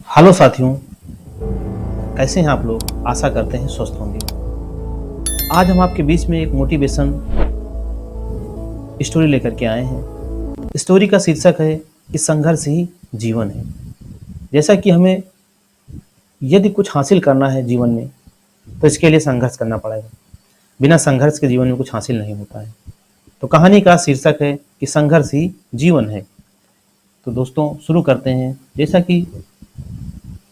Hello साथियों, कैसे हैं आप लोग। आशा करते हैं स्वस्थ होंगे। आज हम आपके बीच में एक मोटिवेशन स्टोरी लेकर के आए हैं। स्टोरी का शीर्षक है कि संघर्ष ही जीवन है। जैसा कि हमें यदि कुछ हासिल करना है जीवन में तो इसके लिए संघर्ष करना पड़ेगा। बिना संघर्ष के जीवन में कुछ हासिल नहीं होता है। तो कहानी का शीर्षक है कि संघर्ष ही जीवन है। तो दोस्तों शुरू करते हैं। जैसा कि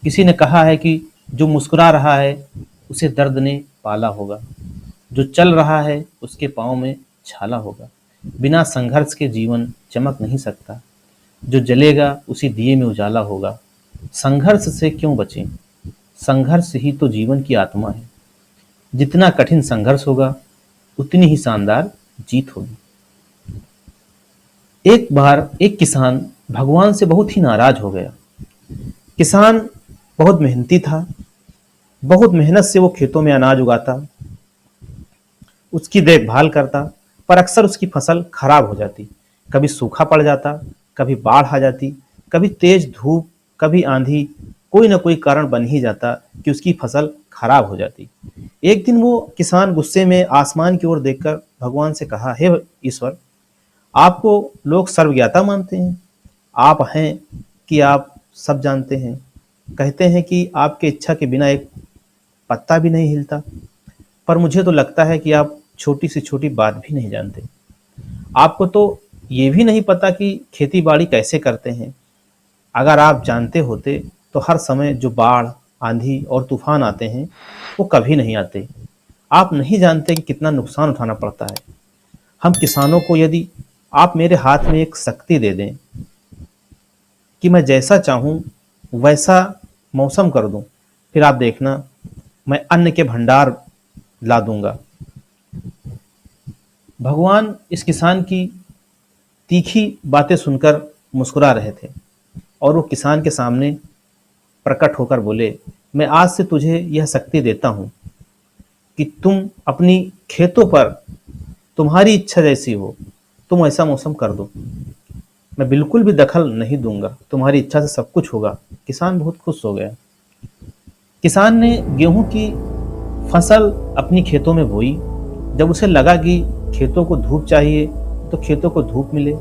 किसी ने कहा है कि जो मुस्कुरा रहा है उसे दर्द ने पाला होगा, जो चल रहा है उसके पाँव में छाला होगा। बिना संघर्ष के जीवन चमक नहीं सकता, जो जलेगा उसी दिए में उजाला होगा। संघर्ष से क्यों बचें, संघर्ष ही तो जीवन की आत्मा है। जितना कठिन संघर्ष होगा उतनी ही शानदार जीत होगी। एक बार एक किसान भगवान से बहुत ही नाराज हो गया। किसान बहुत मेहनती था, बहुत मेहनत से वो खेतों में अनाज उगाता, उसकी देखभाल करता, पर अक्सर उसकी फसल खराब हो जाती। कभी सूखा पड़ जाता, कभी बाढ़ आ जाती, कभी तेज धूप, कभी आंधी। कोई ना कोई कारण बन ही जाता कि उसकी फसल खराब हो जाती। एक दिन वो किसान गुस्से में आसमान की ओर देखकर भगवान से कहा, हे ईश्वर, आपको लोग सर्वज्ञाता मानते हैं। आप हैं कि आप सब जानते हैं। कहते हैं कि आपके इच्छा के बिना एक पत्ता भी नहीं हिलता, पर मुझे तो लगता है कि आप छोटी से छोटी बात भी नहीं जानते। आपको तो ये भी नहीं पता कि खेती बाड़ी कैसे करते हैं। अगर आप जानते होते तो हर समय जो बाढ़, आंधी और तूफान आते हैं वो कभी नहीं आते। आप नहीं जानते कि कितना नुकसान उठाना पड़ता है। हम किसानों को यदि आप मेरे हाथ में एक शक्ति दे दें कि मैं जैसा चाहूं वैसा मौसम कर दूं, फिर आप देखना मैं अन्न के भंडार ला दूंगा। भगवान इस किसान की तीखी बातें सुनकर मुस्कुरा रहे थे और वो किसान के सामने प्रकट होकर बोले, मैं आज से तुझे यह शक्ति देता हूं कि तुम अपनी खेतों पर तुम्हारी इच्छा जैसी हो तुम ऐसा मौसम कर दो। मैं बिल्कुल भी दखल नहीं दूंगा, तुम्हारी इच्छा से सब कुछ होगा। किसान बहुत खुश हो गया। किसान ने गेहूं की फसल अपनी खेतों में बोई। जब उसे लगा कि खेतों को धूप चाहिए तो खेतों को धूप मिले,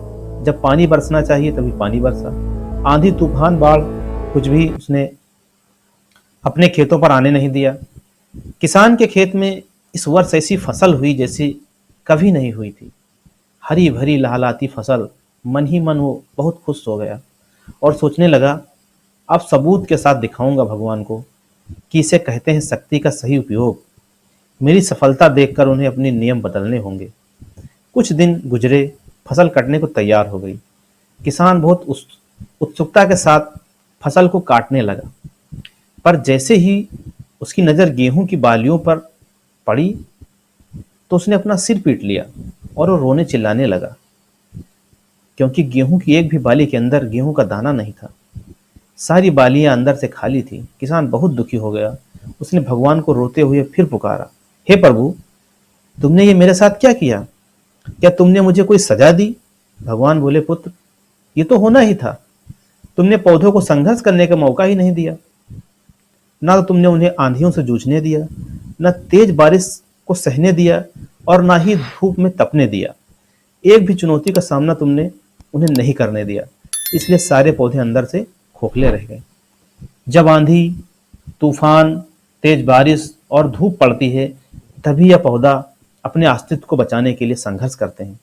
जब पानी बरसना चाहिए तभी पानी बरसा। आंधी तूफान बाढ़ कुछ भी उसने अपने खेतों पर आने नहीं दिया। किसान के खेत में इस वर्ष ऐसी फसल हुई जैसी कभी नहीं हुई थी। हरी भरी लहलाती फसल। मन ही मन वो बहुत खुश हो गया और सोचने लगा, अब सबूत के साथ दिखाऊंगा भगवान को कि इसे कहते हैं शक्ति का सही उपयोग। मेरी सफलता देखकर उन्हें अपने नियम बदलने होंगे। कुछ दिन गुजरे, फसल कटने को तैयार हो गई। किसान बहुत उत्सुकता के साथ फसल को काटने लगा, पर जैसे ही उसकी नज़र गेहूं की बालियों पर पड़ी तो उसने अपना सिर पीट लिया और वो रोने चिल्लाने लगा, क्योंकि गेहूं की एक भी बाली के अंदर गेहूं का दाना नहीं था। सारी बालियां अंदर से खाली थी। किसान बहुत दुखी हो गया। उसने भगवान को रोते हुए फिर पुकारा, हे प्रभु, तुमने ये मेरे साथ क्या किया? क्या तुमने मुझे कोई सजा दी? भगवान बोले, पुत्र, ये तो होना ही था। तुमने पौधों को संघर्ष करने का मौका ही नहीं दिया। ना तो तुमने उन्हें आंधियों से जूझने दिया, न तेज बारिश को सहने दिया और ना ही धूप में तपने दिया। एक भी चुनौती का सामना तुमने उन्हें नहीं करने दिया। इसलिए सारे पौधे अंदर से खोखले रह गए। जब आंधी, तूफान, तेज बारिश और धूप पड़ती है तभी यह पौधा अपने अस्तित्व को बचाने के लिए संघर्ष करते हैं।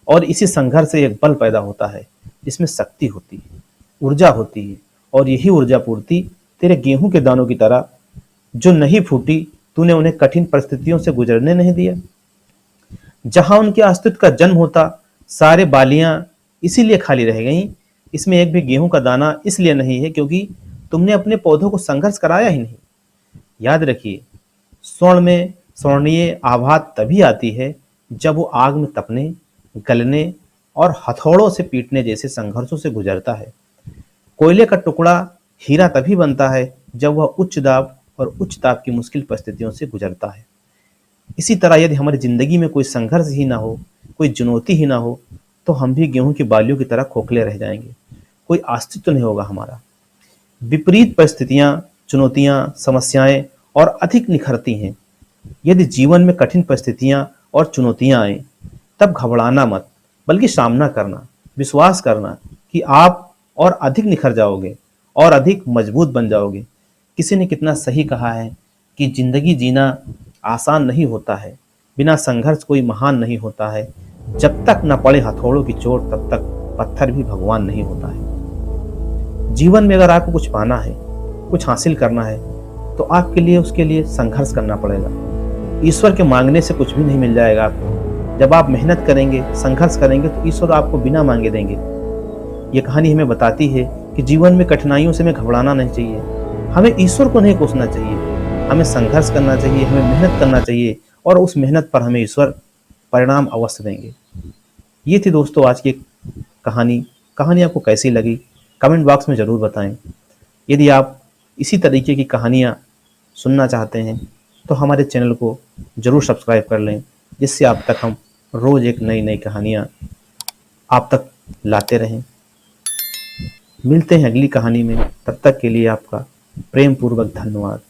और इसी संघर्ष से एक बल पैदा होता है जिसमें शक्ति होती है, ऊर्जा होती है। और यही ऊर्जा पूर्ति तेरे गेहूं के दानों की तरह जो नहीं फूटी, तूने उन्हें कठिन परिस्थितियों से गुजरने नहीं दिया। जहां उनके अस्तित्व का जन्म होता, सारे बालियां इसीलिए खाली रह गईं। इसमें एक भी गेहूं का दाना इसलिए नहीं है क्योंकि तुमने अपने पौधों को संघर्ष कराया ही नहीं। याद रखिए, स्वर्ण में स्वर्णीय आभा तभी आती है जब वो आग में तपने, गलने और हथौड़ों से पीटने जैसे संघर्षों से गुजरता है। कोयले का टुकड़ा हीरा तभी बनता है जब वह उच्च दाब और उच्च ताप की मुश्किल परिस्थितियों से गुजरता है। इसी तरह यदि हमारी जिंदगी में कोई संघर्ष ही ना हो, कोई चुनौती ही ना हो, तो हम भी गेहूं की बालियों की तरह खोखले रह जाएंगे। कोई अस्तित्व नहीं होगा हमारा। विपरीत परिस्थितियां, चुनौतियां, समस्याएं और अधिक निखरती हैं। यदि जीवन में कठिन परिस्थितियां और चुनौतियां आए, तब घबराना मत, बल्कि सामना करना, विश्वास करना कि आप और अधिक निखर जाओगे और अधिक मजबूत बन जाओगे। किसी ने कितना सही कहा है कि जिंदगी जीना आसान नहीं होता है, बिना संघर्ष कोई महान नहीं होता है। जब तक न पड़े हथौड़ों की चोट, तब तक पत्थर भी भगवान नहीं होता है। जीवन में अगर आपको कुछ पाना है, कुछ हासिल करना है, तो आपके लिए उसके लिए संघर्ष करना पड़ेगा। ईश्वर के मांगने से कुछ भी नहीं मिल जाएगा आपको। जब आप मेहनत करेंगे, संघर्ष करेंगे, तो ईश्वर आपको बिना मांगे देंगे। ये कहानी हमें बताती है कि जीवन में कठिनाइयों से हमें घबराना नहीं चाहिए, हमें ईश्वर को नहीं कोसना चाहिए, हमें संघर्ष करना चाहिए, हमें मेहनत करना चाहिए, और उस मेहनत पर हमें ईश्वर परिणाम अवश्य देंगे। ये थी दोस्तों आज की कहानी। कहानी आपको कैसी लगी कमेंट बॉक्स में ज़रूर बताएं। यदि आप इसी तरीके की कहानियाँ सुनना चाहते हैं तो हमारे चैनल को ज़रूर सब्सक्राइब कर लें, जिससे आप तक हम रोज़ एक नई नई कहानियाँ आप तक लाते रहें। मिलते हैं अगली कहानी में, तब तक के लिए आपका प्रेम पूर्वक धन्यवाद।